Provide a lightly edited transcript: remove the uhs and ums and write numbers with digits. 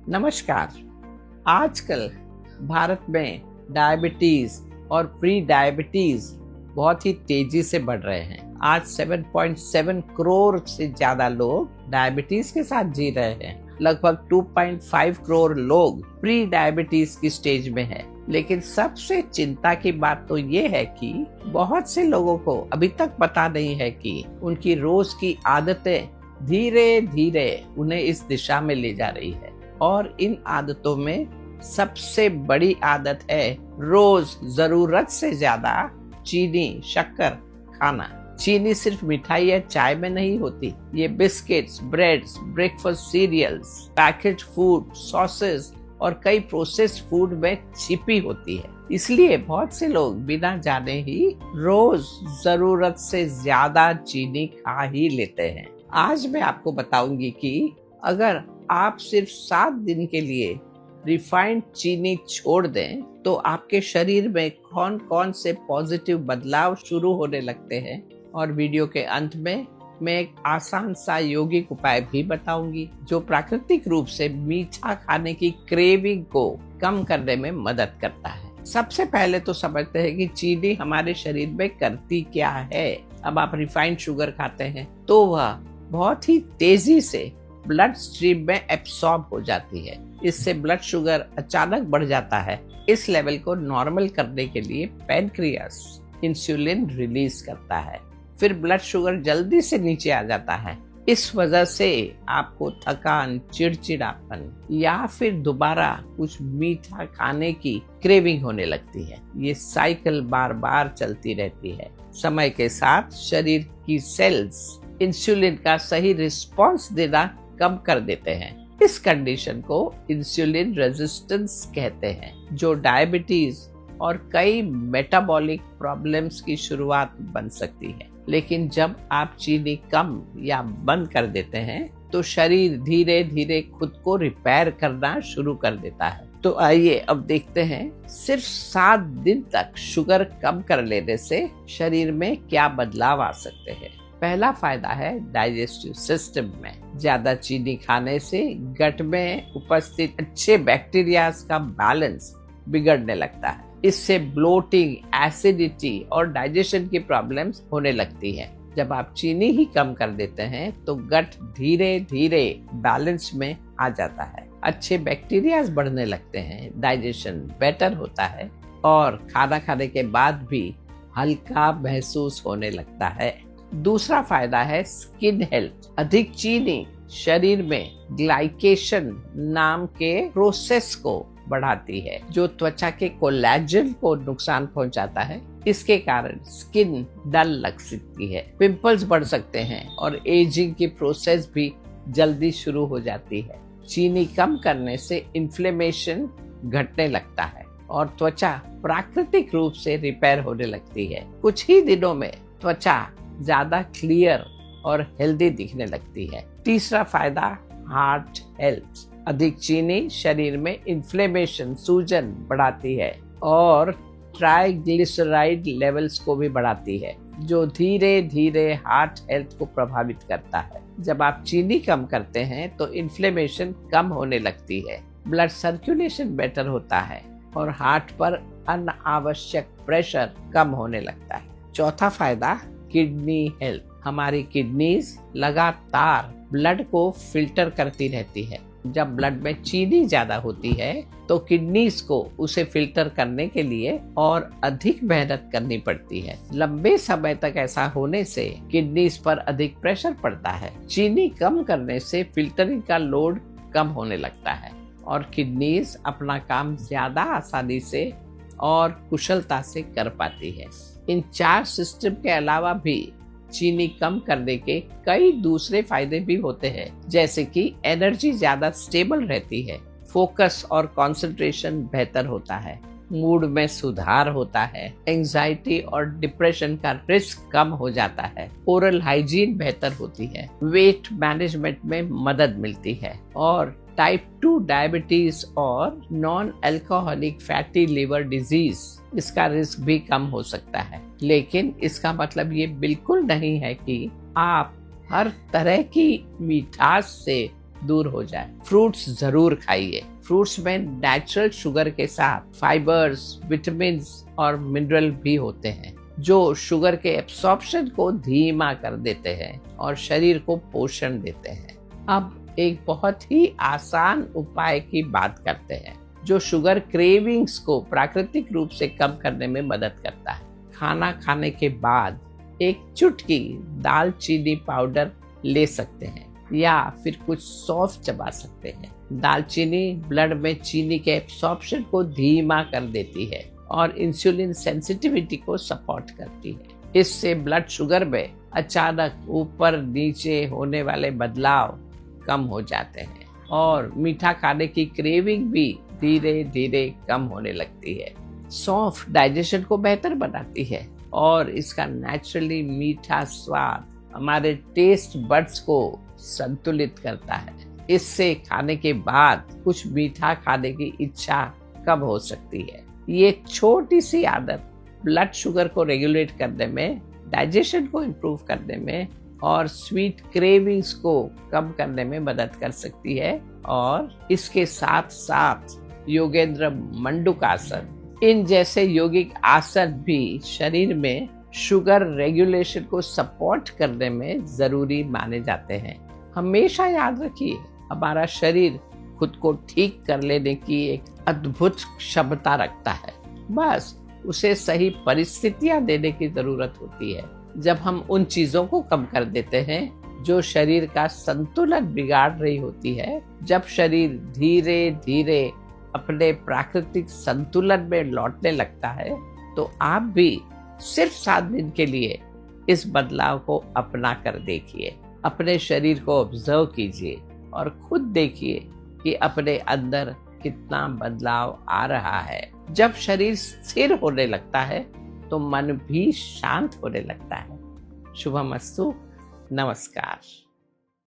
नमस्कार। आजकल भारत में डायबिटीज और प्री डायबिटीज बहुत ही तेजी से बढ़ रहे हैं। आज 7.7 करोड़ से ज्यादा लोग डायबिटीज के साथ जी रहे हैं। लगभग 2.5 करोड़ लोग प्री डायबिटीज की स्टेज में हैं। लेकिन सबसे चिंता की बात तो ये है कि बहुत से लोगों को अभी तक पता नहीं है कि उनकी रोज की आदतें धीरे धीरे उन्हें इस दिशा में ले जा रही है। और इन आदतों में सबसे बड़ी आदत है रोज जरूरत से ज्यादा चीनी शक्कर खाना। चीनी सिर्फ मिठाई या चाय में नहीं होती, ये biscuits, breads, breakfast cereals, package food, sauces और कई प्रोसेस्ड फूड में छिपी होती है। इसलिए बहुत से लोग बिना जाने ही रोज जरूरत से ज्यादा चीनी खा ही लेते हैं। आज मैं आपको बताऊंगी कि अगर आप सिर्फ 7 दिन के लिए रिफाइंड चीनी छोड़ दें तो आपके शरीर में कौन कौन से पॉजिटिव बदलाव शुरू होने लगते हैं। और वीडियो के अंत में मैं एक आसान सा यौगिक उपाय भी बताऊंगी जो प्राकृतिक रूप से मीठा खाने की क्रेविंग को कम करने में मदद करता है। सबसे पहले तो समझते हैं कि चीनी हमारे शरीर में करती क्या है। अब आप रिफाइंड शुगर खाते हैं तो वह बहुत ही तेजी से ब्लड स्ट्रीम में एब्सॉर्ब हो जाती है। इससे ब्लड शुगर अचानक बढ़ जाता है। इस लेवल को नॉर्मल करने के लिए पैनक्रियास इंसुलिन रिलीज करता है। फिर ब्लड शुगर जल्दी से नीचे आ जाता है। इस वजह से आपको थकान, चिड़चिड़ापन या फिर दोबारा कुछ मीठा खाने की क्रेविंग होने लगती है। ये साइकिल बार बार चलती रहती है। समय के साथ शरीर की सेल्स इंसुलिन का सही रिस्पॉन्स देना कम कर देते हैं। इस कंडीशन को इंसुलिन रेजिस्टेंस कहते हैं, जो डायबिटीज और कई मेटाबॉलिक प्रॉब्लम्स की शुरुआत बन सकती है। लेकिन जब आप चीनी कम या बंद कर देते हैं तो शरीर धीरे धीरे खुद को रिपेयर करना शुरू कर देता है। तो आइए अब देखते हैं सिर्फ 7 दिन तक शुगर कम कर लेने से शरीर में क्या बदलाव आ सकते हैं। पहला फायदा है डाइजेस्टिव सिस्टम में। ज्यादा चीनी खाने से गट में उपस्थित अच्छे बैक्टीरियाज का बैलेंस बिगड़ने लगता है। इससे ब्लोटिंग, एसिडिटी और डाइजेशन की प्रॉब्लम्स होने लगती है। जब आप चीनी ही कम कर देते हैं तो गट धीरे धीरे बैलेंस में आ जाता है। अच्छे बैक्टीरियाज बढ़ने लगते हैं, डाइजेशन बेटर होता है और खाना खाने के बाद भी हल्का महसूस होने लगता है। दूसरा फायदा है स्किन हेल्थ। अधिक चीनी शरीर में ग्लाइकेशन नाम के प्रोसेस को बढ़ाती है जो त्वचा के कोलेजन को नुकसान पहुंचाता है। इसके कारण स्किन डल लग सकती है, पिंपल्स बढ़ सकते हैं और एजिंग की प्रोसेस भी जल्दी शुरू हो जाती है। चीनी कम करने से इन्फ्लेमेशन घटने लगता है और त्वचा प्राकृतिक रूप से रिपेयर होने लगती है। कुछ ही दिनों में त्वचा ज्यादा क्लियर और हेल्दी दिखने लगती है। तीसरा फायदा हार्ट हेल्थ। अधिक चीनी शरीर में इन्फ्लेमेशन, सूजन बढ़ाती है और ट्राइग्लिसराइड लेवल्स को भी बढ़ाती है जो धीरे धीरे हार्ट हेल्थ को प्रभावित करता है। जब आप चीनी कम करते हैं तो इन्फ्लेमेशन कम होने लगती है, ब्लड सर्कुलेशन बेटर होता है और हार्ट पर अनावश्यक प्रेशर कम होने लगता है। चौथा फायदा किडनी हेल्थ। हमारी किडनीज लगातार ब्लड को फिल्टर करती रहती है। जब ब्लड में चीनी ज्यादा होती है तो किडनीज को उसे फिल्टर करने के लिए और अधिक मेहनत करनी पड़ती है। लंबे समय तक ऐसा होने से किडनीज पर अधिक प्रेशर पड़ता है। चीनी कम करने से फिल्टरिंग का लोड कम होने लगता है और किडनीज अपना काम ज्यादा आसानी से और कुशलता से कर पाती है। इन 4 सिस्टम के अलावा भी चीनी कम करने के कई दूसरे फायदे भी होते हैं, जैसे कि एनर्जी ज्यादा स्टेबल रहती है, फोकस और कंसंट्रेशन बेहतर होता है, मूड में सुधार होता है, एंजाइटी और डिप्रेशन का रिस्क कम हो जाता है, ओरल हाइजीन बेहतर होती है, वेट मैनेजमेंट में मदद मिलती है और टाइप 2 डायबिटीज और non alcoholic fatty liver disease इसका रिस्क भी कम हो सकता है। लेकिन इसका मतलब ये बिल्कुल नहीं है कि आप हर तरह की मिठास से दूर हो जाए। फ्रूट्स जरूर खाइए। फ्रूट्स में नेचुरल शुगर के साथ फाइबर्स, विटामिन और मिनरल भी होते हैं जो शुगर के एब्सॉर्प्शन को धीमा कर देते हैं और शरीर को पोषण देते हैं। अब एक बहुत ही आसान उपाय की बात करते हैं जो शुगर क्रेविंग्स को प्राकृतिक रूप से कम करने में मदद करता है। खाना खाने के बाद एक चुटकी दालचीनी पाउडर ले सकते हैं या फिर कुछ सौंफ चबा सकते हैं। दालचीनी ब्लड में चीनी के एब्सॉर्प्शन को धीमा कर देती है और इंसुलिन सेंसिटिविटी को सपोर्ट करती है। इससे ब्लड शुगर में अचानक ऊपर नीचे होने वाले बदलाव कम हो जाते हैं और मीठा खाने की क्रेविंग भी धीरे धीरे कम होने लगती है। सौंफ डाइजेशन को बेहतर बनाती है और इसका नेचुरली मीठा स्वाद हमारे टेस्ट बड्स को संतुलित करता है। इससे खाने के बाद कुछ मीठा खाने की इच्छा कम हो सकती है। ये छोटी सी आदत ब्लड शुगर को रेगुलेट करने में, डाइजेशन को इम्प्रूव करने में और स्वीट क्रेविंग्स को कम करने में मदद कर सकती है। और इसके साथ साथ योगेंद्र मंडूकासन, इन जैसे योगिक आसन भी शरीर में शुगर रेगुलेशन को सपोर्ट करने में जरूरी माने जाते हैं। हमेशा याद रखिए, हमारा शरीर खुद को ठीक कर लेने की एक अद्भुत क्षमता रखता है। बस उसे सही परिस्थितियां देने की जरूरत होती है। जब हम उन चीजों को कम कर देते हैं जो शरीर का संतुलन बिगाड़ रही होती है, जब शरीर धीरे धीरे अपने प्राकृतिक संतुलन में लौटने लगता है, तो आप भी सिर्फ 7 दिन के लिए इस बदलाव को अपना कर देखिए। अपने शरीर को ऑब्जर्व कीजिए और खुद देखिए कि अपने अंदर कितना बदलाव आ रहा है। जब शरीर स्थिर होने लगता है तो मन भी शांत होने लगता है। शुभमस्तु। नमस्कार।